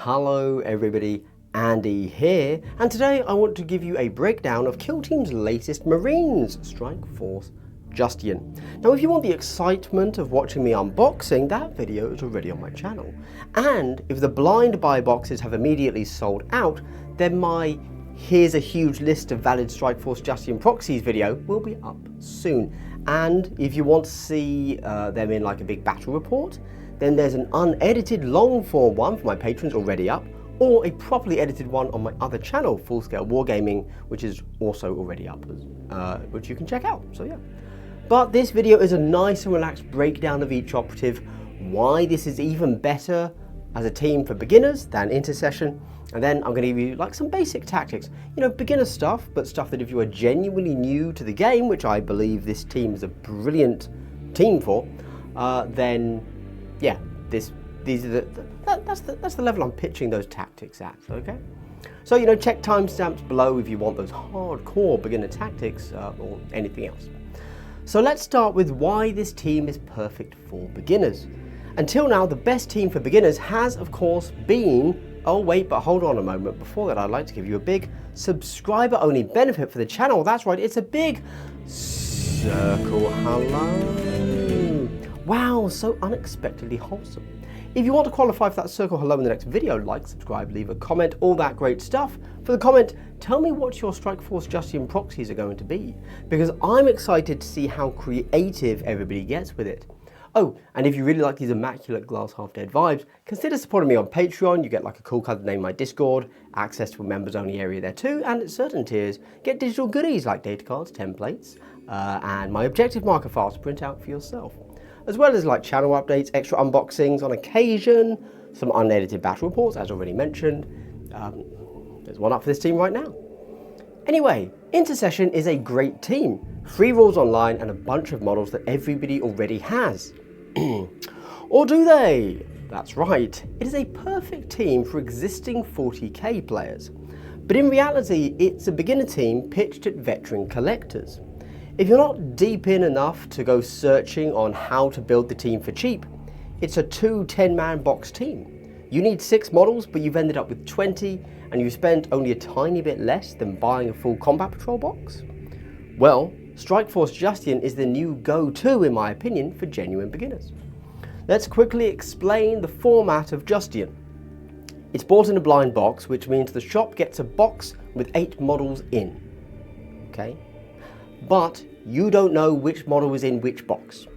Hello everybody, Andy here, and today I want to give you a breakdown of Kill Team's latest Marines strike Force Justian. Now if you want the excitement of watching me unboxing, that video is already on my channel. And if the blind buy boxes have immediately sold out, then my here's a huge list of valid Strike Force Justian proxies video will be up soon. And if you want to see them in like a big battle report, then there's an unedited long form one for my patrons already up, or a properly edited one on my other channel, Full Scale Wargaming, which is also already up, which you can check out, so yeah. But this video is a nice and relaxed breakdown of each operative, why this is even better as a team for beginners than Intercession, and then I'm going to give you like some basic tactics. You know, beginner stuff, but stuff that if you are genuinely new to the game, which I believe this team is a brilliant team for, then yeah, that's the level I'm pitching those tactics at, okay? So, you know, check timestamps below if you want those hardcore beginner tactics or anything else. So let's start with why this team is perfect for beginners. Until now, the best team for beginners has, of course, been... Oh wait, but hold on a moment. Before that, I'd like to give you a big subscriber-only benefit for the channel. That's right, it's a big circle. Hello. Wow, so unexpectedly wholesome. If you want to qualify for that circle hello in the next video, like, subscribe, leave a comment, all that great stuff. For the comment, tell me what your Strike Force Justian proxies are going to be, because I'm excited to see how creative everybody gets with it. Oh, and if you really like these immaculate glass half dead vibes, consider supporting me on Patreon. You get like a cool colored name in my Discord, access to a members only area there too, and at certain tiers, get digital goodies like data cards, templates, and my objective marker files to print out for yourself. As well as like channel updates, extra unboxings on occasion, some unedited battle reports as already mentioned. There's one up for this team right now. Anyway, Intercession is a great team. Free rules online and a bunch of models that everybody already has. Or do they? That's right, it is a perfect team for existing 40k players. But in reality, it's a beginner team pitched at veteran collectors. If you're not deep in enough to go searching on how to build the team for cheap, it's a 2 10-man box team. You need 6 models, but you've ended up with 20, and you spent only a tiny bit less than buying a full combat patrol box? Well, Strike Force Justian is the new go-to, in my opinion, for genuine beginners. Let's quickly explain the format of Justian. It's bought in a blind box, which means the shop gets a box with 8 models in. Okay? But you don't know which model is in which box.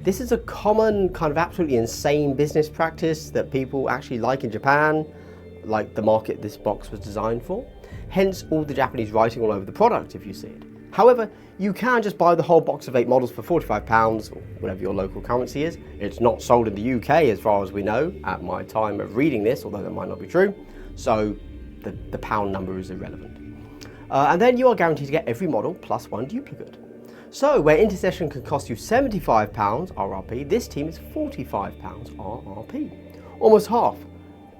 This is a common, kind of absolutely insane business practice that people actually like in Japan, like the market this box was designed for. Hence all the Japanese writing all over the product if you see it. However, you can just buy the whole box of 8 models for £45 or whatever your local currency is. It's not sold in the UK as far as we know at my time of reading this, although that might not be true. So the pound number is irrelevant. And then you are guaranteed to get every model plus 1 duplicate. So where Intercession can cost you £75 RRP, this team is £45 RRP. Almost half.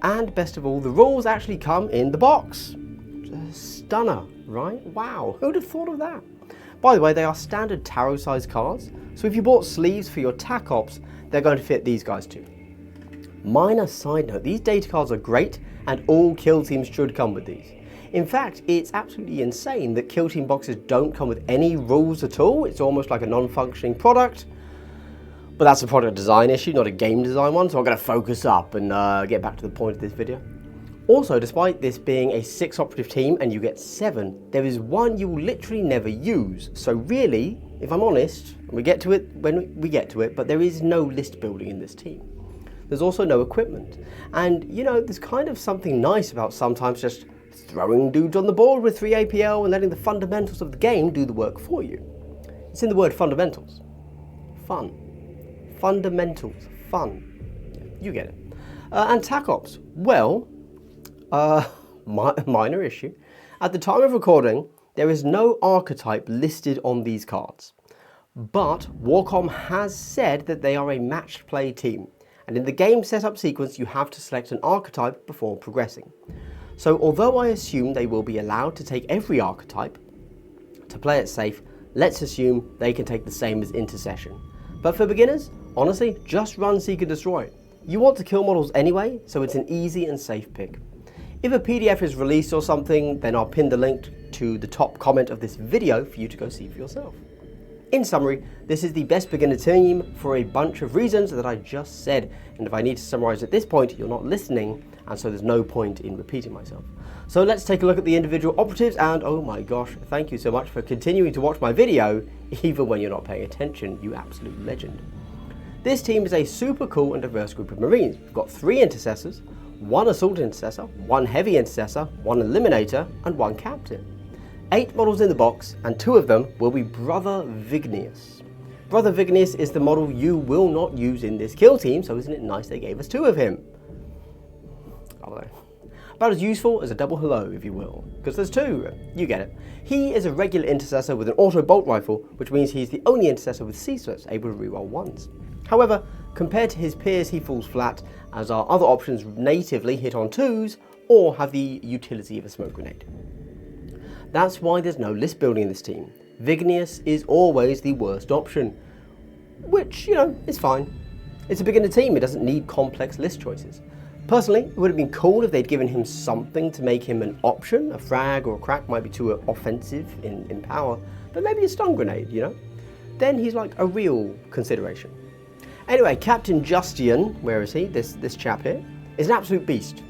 And best of all, the rules actually come in the box. Stunner, right? Wow, who'd have thought of that? By the way, they are standard tarot size cards, so if you bought sleeves for your TAC ops, they're going to fit these guys too. Minor side note, these data cards are great and all kill teams should come with these. In fact, it's absolutely insane that Kill Team boxes don't come with any rules at all. It's almost like a non-functioning product. But that's a product design issue, not a game design one, so I'm going to focus up and get back to the point of this video. Also, despite this being a 6 operative team and you get 7, there is one you will literally never use. So really, if I'm honest, we get to it when we get to it, but there is no list building in this team. There's also no equipment. And you know, there's kind of something nice about sometimes just throwing dudes on the board with 3 APL and letting the fundamentals of the game do the work for you. It's in the word fundamentals. Fun. Fundamentals. Fun. You get it. And TAC ops. Well, minor issue. At the time of recording, there is no archetype listed on these cards. But Warcom has said that they are a matched play team. And in the game setup sequence, you have to select an archetype before progressing. So although I assume they will be allowed to take every archetype, to play it safe, let's assume they can take the same as Intercession. But for beginners, honestly, just run Seek and Destroy. You want to kill models anyway, so it's an easy and safe pick. If a PDF is released or something, then I'll pin the link to the top comment of this video for you to go see for yourself. In summary, this is the best beginner team for a bunch of reasons that I just said, and if I need to summarize at this point, you're not listening, and so there's no point in repeating myself. So let's take a look at the individual operatives, and oh my gosh, thank you so much for continuing to watch my video, even when you're not paying attention, you absolute legend. This team is a super cool and diverse group of Marines. We've got 3 Intercessors, 1 Assault Intercessor, 1 Heavy Intercessor, 1 Eliminator, and 1 Captain. 8 models in the box, and 2 of them will be Brother Vignius. Brother Vignius is the model you will not use in this kill team, so isn't it nice they gave us 2 of him? I don't know. About as useful as a double hello, if you will, because there's 2, you get it. He is a regular Intercessor with an auto bolt rifle, which means he's the only Intercessor with C-slits able to reroll 1s. However, compared to his peers, he falls flat, as our other options natively hit on 2s, or have the utility of a smoke grenade. That's why there's no list building in this team. Vignius is always the worst option, which, is fine. It's a beginner team, it doesn't need complex list choices. Personally, it would have been cool if they'd given him something to make him an option. A frag or a crack might be too offensive in power, but maybe a stun grenade, Then he's like a real consideration. Anyway, Captain Justian, where is he? This chap here, is an absolute beast.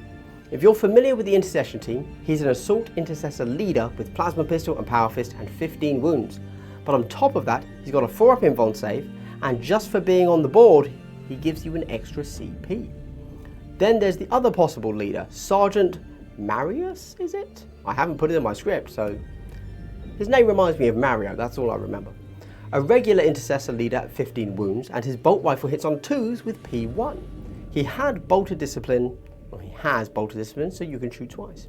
If you're familiar with the Intercession team, he's an Assault Intercessor leader with Plasma Pistol and Power Fist and 15 wounds. But on top of that, he's got a 4-up invuln save, and just for being on the board, he gives you an extra CP. Then there's the other possible leader, Sergeant Marius, is it? I haven't put it in my script, so his name reminds me of Mario, that's all I remember. A regular Intercessor leader at 15 wounds, and his bolt rifle hits on 2s with P1. He had bolted discipline, well, he has bolted discipline, so you can shoot twice.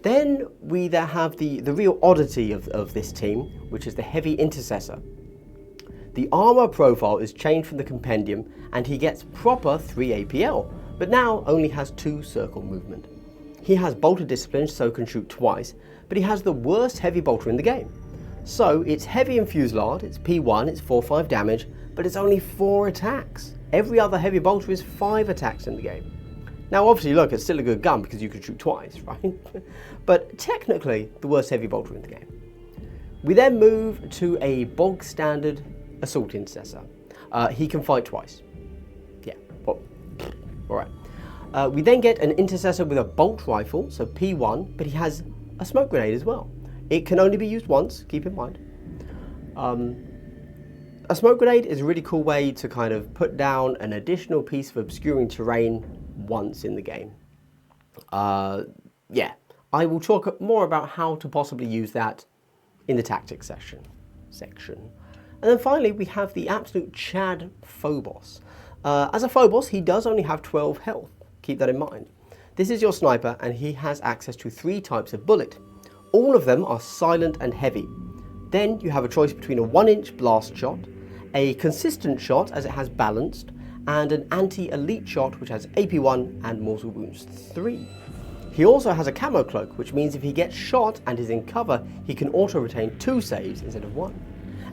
Then we there have the real oddity of this team, which is the Heavy Intercessor. The armor profile is changed from the compendium, and he gets proper 3 APL, but now only has 2 circle movement. He has bolted discipline, so can shoot twice, but he has the worst heavy bolter in the game. So it's heavy and fusillade, it's P1, it's 4-5 damage, but it's only 4 attacks. Every other heavy bolter is 5 attacks in the game. Now obviously look, it's still a good gun because you can shoot twice, right? But technically the worst heavy bolter in the game. We then move to a bog standard Assault Intercessor. He can fight twice. Yeah, well, alright. We then get an Intercessor with a bolt rifle, so P1, but he has a smoke grenade as well. It can only be used once, keep in mind. A smoke grenade is a really cool way to kind of put down an additional piece of obscuring terrain once in the game. Yeah, I will talk more about how to possibly use that in the tactics section. And then finally, we have the absolute Chad Phobos. As a Phobos, he does only have 12 health. Keep that in mind. This is your sniper, and he has access to 3 types of bullet. All of them are silent and heavy. Then you have a choice between a 1-inch blast shot, a consistent shot as it has balanced, and an anti-elite shot which has AP1 and mortal wounds 3. He also has a camo cloak, which means if he gets shot and is in cover, he can auto-retain 2 saves instead of 1.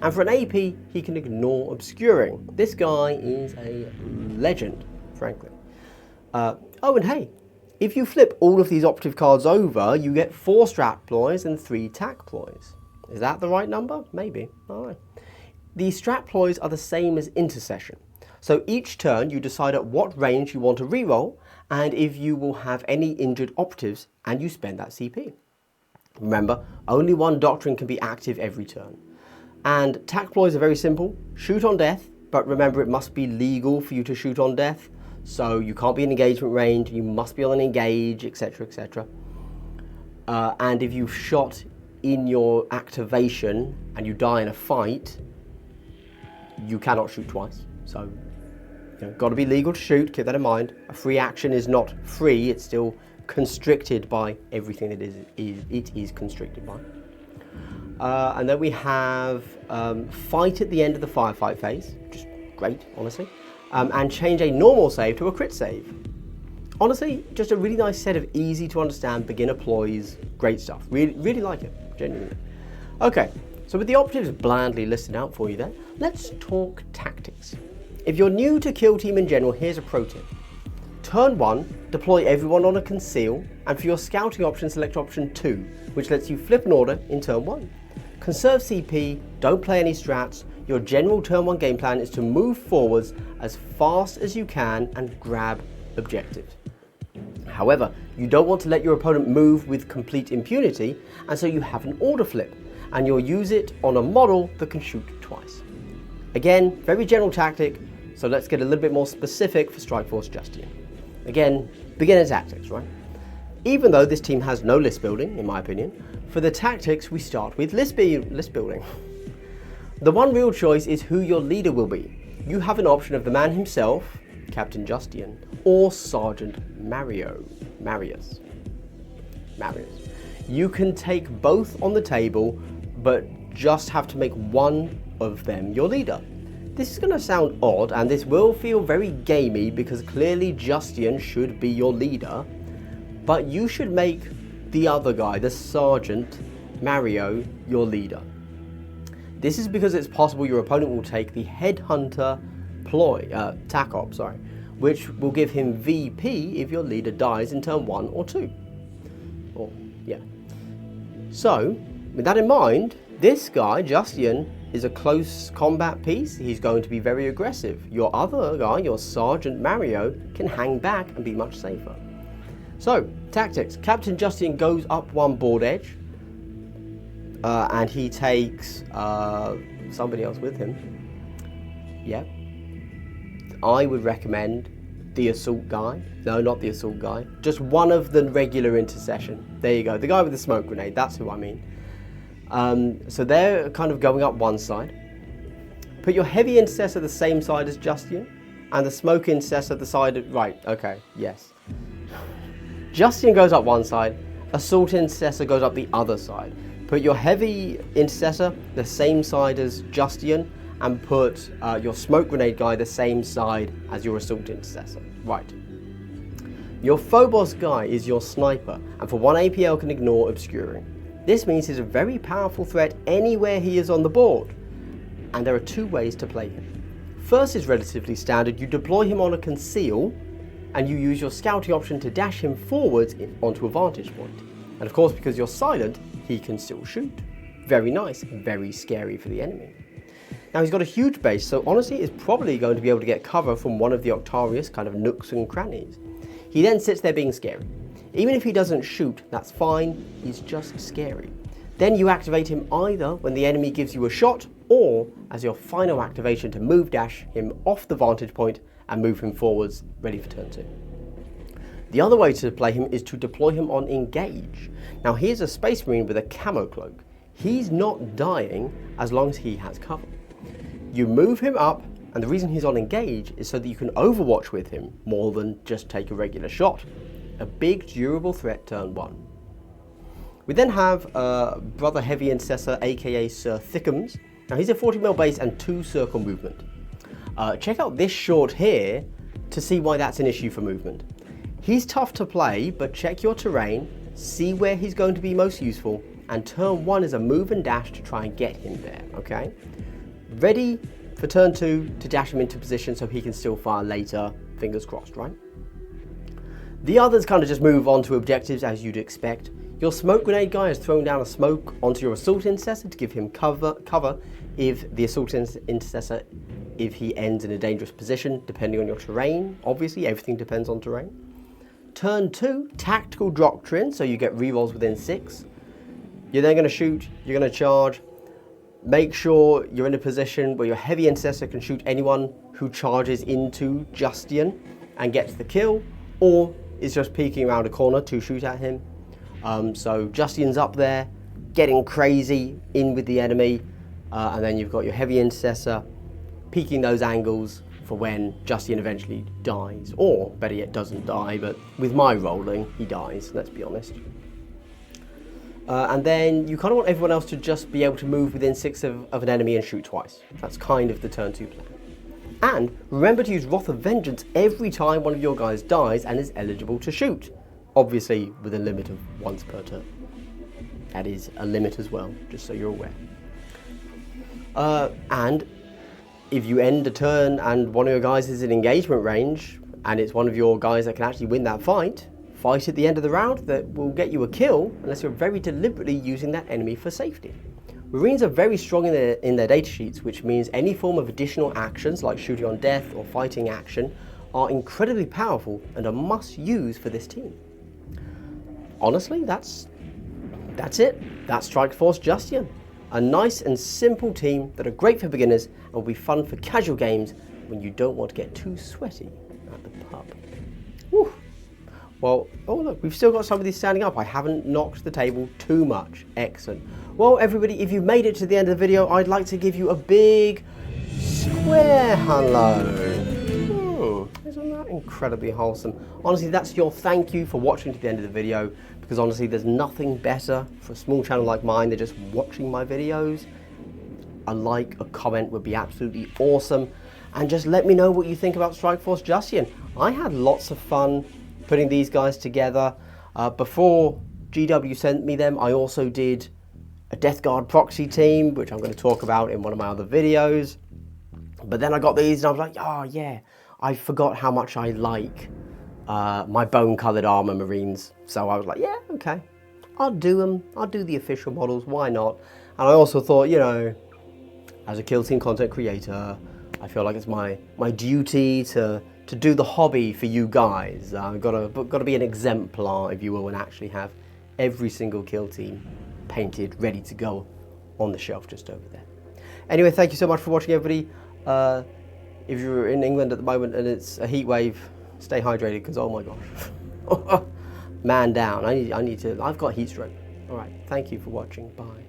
And for an AP, he can ignore obscuring. This guy is a legend, frankly. Oh, and hey, if you flip all of these operative cards over, you get 4 strat ploys and 3 tac ploys. Is that the right number? Maybe. All right. The strat ploys are the same as Intercession. So each turn you decide at what range you want to reroll, and if you will have any injured operatives, and you spend that CP. Remember, only 1 doctrine can be active every turn. And tac ploys are very simple. Shoot on death, but remember it must be legal for you to shoot on death. So you can't be in engagement range, you must be on an engage, etc, etc. And if you've shot in your activation and you die in a fight, you cannot shoot twice. So, got to be legal to shoot, keep that in mind. A free action is not free, it's still constricted by everything that it is constricted by. And then we have fight at the end of the firefight phase, which is great, honestly. And change a normal save to a crit save. Honestly, just a really nice set of easy to understand beginner ploys, great stuff. Really like it, genuinely. Okay, so with the operatives blandly listed out for you there, let's talk tactics. If you're new to Kill Team in general, here's a pro tip. Turn 1, deploy everyone on a conceal, and for your scouting option, select option 2, which lets you flip an order in turn 1. Conserve CP, don't play any strats. Your general turn 1 game plan is to move forwards as fast as you can and grab objectives. However, you don't want to let your opponent move with complete impunity, and so you have an order flip, and you'll use it on a model that can shoot twice. Again, very general tactic, so let's get a little bit more specific for Strike Force Justian. Again, beginner tactics, right? Even though this team has no list building, in my opinion, for the tactics we start with list building. The one real choice is who your leader will be. You have an option of the man himself, Captain Justian, or Sergeant Marius. You can take both on the table, but just have to make one of them your leader. This is going to sound odd, and this will feel very gamey because clearly Justian should be your leader, but you should make the other guy, the Sergeant Mario, your leader. This is because it's possible your opponent will take the Headhunter TAC-OP, which will give him VP if your leader dies in turn 1 or 2. So, with that in mind, this guy, Justian, is a close combat piece. He's going to be very aggressive. Your other guy, your Sergeant Mario, can hang back and be much safer. So, tactics. Captain Justian goes up one board edge, and he takes somebody else with him. Yep. I would recommend the assault guy. No, not the assault guy. Just one of the regular Intercession. There you go. The guy with the smoke grenade. That's who I mean. So they're kind of going up one side. Put your heavy Intercessor the same side as Justian, and the smoke Intercessor the side of... Right, okay, yes. Justian goes up one side. Assault Intercessor goes up the other side. Put your heavy Intercessor the same side as Justian, and put your smoke grenade guy the same side as your assault intercessor. Right. Your Phobos guy is your sniper, and for 1 APL can ignore obscuring. This means he's a very powerful threat anywhere he is on the board, and there are 2 ways to play him. First is relatively standard. You deploy him on a conceal, and you use your scouting option to dash him forwards onto a vantage point. And of course, because you're silent, he can still shoot. Very nice, very scary for the enemy. Now he's got a huge base, so honestly is probably going to be able to get cover from one of the Octarius kind of nooks and crannies. He then sits there being scary. Even if he doesn't shoot, that's fine, he's just scary. Then you activate him either when the enemy gives you a shot, or as your final activation to move dash him off the vantage point and move him forwards, ready for turn 2. The other way to play him is to deploy him on engage. Now here's a Space Marine with a camo cloak. He's not dying as long as he has cover. You move him up, and the reason he's on engage is so that you can overwatch with him more than just take a regular shot. A big durable threat turn 1. We then have Brother Heavy Intercessor, aka Sir Thickums. Now he's a 40mm base and 2 circle movement. Check out this short here to see why that's an issue for movement. He's tough to play, but check your terrain, see where he's going to be most useful, and turn 1 is a move and dash to try and get him there, okay? Ready for turn 2 to dash him into position so he can still fire later, fingers crossed, right? The others kind of just move on to objectives as you'd expect. Your smoke grenade guy has thrown down a smoke onto your assault intercessor to give him cover if the assault intercessor, if he ends in a dangerous position, depending on your terrain. Obviously, everything depends on terrain. Turn 2, tactical doctrine, so you get rerolls within 6. You're then going to shoot, you're going to charge. Make sure you're in a position where your heavy intercessor can shoot anyone who charges into Justian and gets the kill, or is just peeking around a corner to shoot at him. So Justian's up there, getting crazy in with the enemy, and then you've got your heavy intercessor peeking those angles for when Justian eventually dies, or better yet doesn't die, but with my rolling, he dies, let's be honest. And then you kind of want everyone else to just be able to move within 6 of an enemy and shoot twice. That's kind of the turn 2 plan. And remember to use Wrath of Vengeance every time one of your guys dies and is eligible to shoot. Obviously with a limit of once per turn. That is a limit as well, just so you're aware. And if you end a turn and one of your guys is in engagement range and it's one of your guys that can actually win that fight at the end of the round that will get you a kill unless you're very deliberately using that enemy for safety. Marines are very strong in their data sheets, which means any form of additional actions like shooting on death or fighting action are incredibly powerful and a must use for this team. Honestly, that's it. That's Strike Force Justian. A nice and simple team that are great for beginners and will be fun for casual games when you don't want to get too sweaty at the pub. Whew. Well, oh look, we've still got somebody standing up. I haven't knocked the table too much. Excellent. Well, everybody, if you've made it to the end of the video, I'd like to give you a big square hello. Isn't that incredibly wholesome? Honestly, that's your thank you for watching to the end of the video, because honestly, there's nothing better for a small channel like mine than just watching my videos. A like, a comment would be absolutely awesome. And just let me know what you think about Strike Force Justian. I had lots of fun putting these guys together. Before GW sent me them, I also did a Death Guard proxy team, which I'm going to talk about in one of my other videos. But then I got these and I was like, oh yeah, I forgot how much I like my bone-coloured armour Marines. So I was like, yeah, okay, I'll do them. I'll do the official models, why not? And I also thought, you know, as a kill team content creator, I feel like it's my duty to do the hobby for you guys. I've got to be an exemplar, if you will, and actually have every single kill team painted, ready to go on the shelf just over there. Anyway, thank you so much for watching, everybody. If you're in England at the moment and it's a heat wave, stay hydrated, because oh my gosh, man down. I've got heat stroke. All right, thank you for watching. Bye.